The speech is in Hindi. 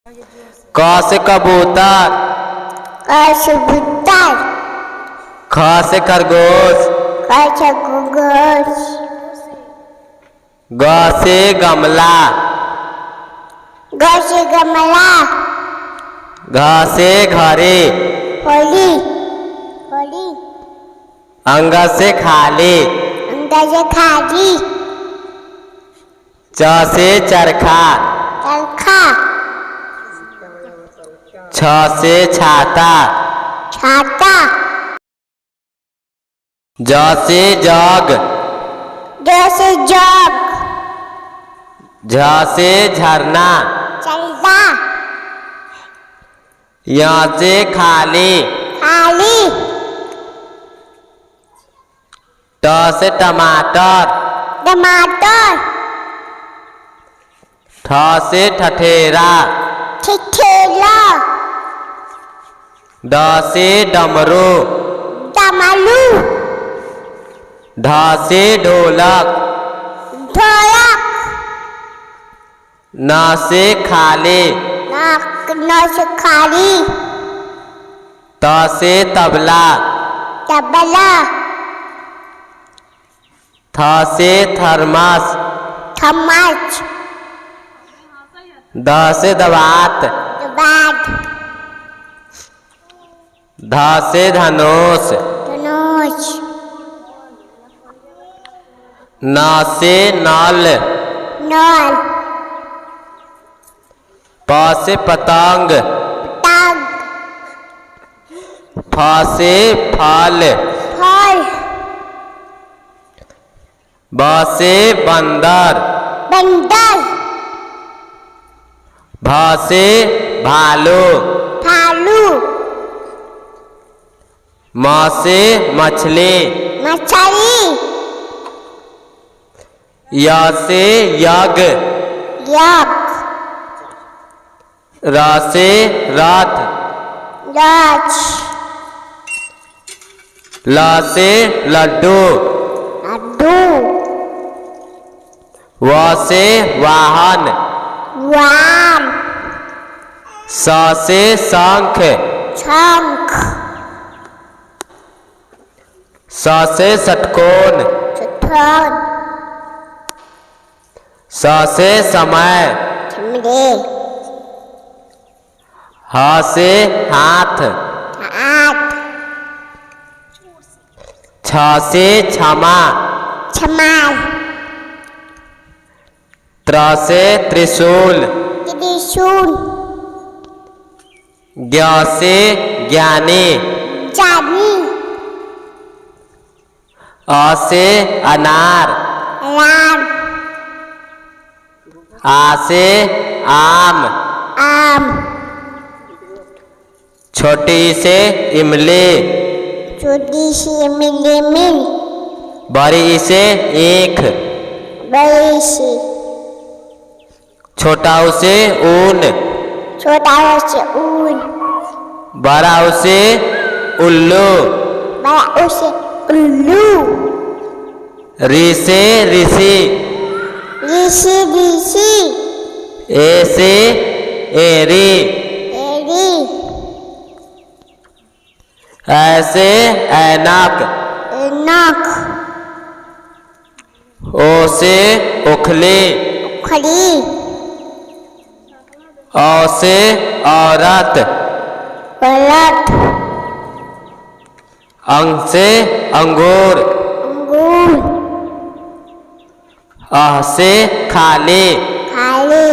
क से कबूतर, क से कबूतर, ख से खरगोश, ख से खरगोश, ग से गमला, ग से गमला, घ से घड़ी, होली, होली, अंग से खाली, अंग से खाली, च से चरखा, चरखा, छ से छाता, छाता, ज से जग, ज से जग, झ से झरना, चलता, य से खाली, खाली, ट से टमाटर, टमाटर, ठ से ठठेरा, ठेला, ड से डमरू, डमरू, ढ से ढोलक, ढोलक, न से खाली, न से खाली, त से तबला, तबला, थ से थर्मस, थमच, द से दवात, बाद, ध से धनुष, धनुष, न से नल, नल, प से पतंग, पतंग, फ से फल, फल, ब से बंदर, बंदर, भ से भालू, भालू, म से मछली, मछली, य से यज्ञ, यज्ञ, र से रथ, राज, ल से लड्डू, लड्डू, व से वाहन, वाम, स से शंख, शंख, स से षटकोण, चतुर, स से समय, चमड़े, ह से हाथ, हाथ, छ से क्षमा, छमाल, त्र से त्रिशूल, त्रिशूल, ज्ञ से ज्ञानी, जानी, अ से अनार, राम, आ से आम, आम, छोटी से इमली, छोटी सी मिली मिल, बड़ी से ईख, बड़ी सी, छोटा से ऊन, छोटा से ऊन, बड़ा से उल्लू, बड़ा उसे उल्लू, ऋ से ऋषि, ऋषि ऋषि, ए से एरी, एरी, ऐसे ऐनक, नख, ओ से उखली, उखली, औ से औरत, औरत, अंग से अंगूर, अंगूर, अह से खाली, खाली,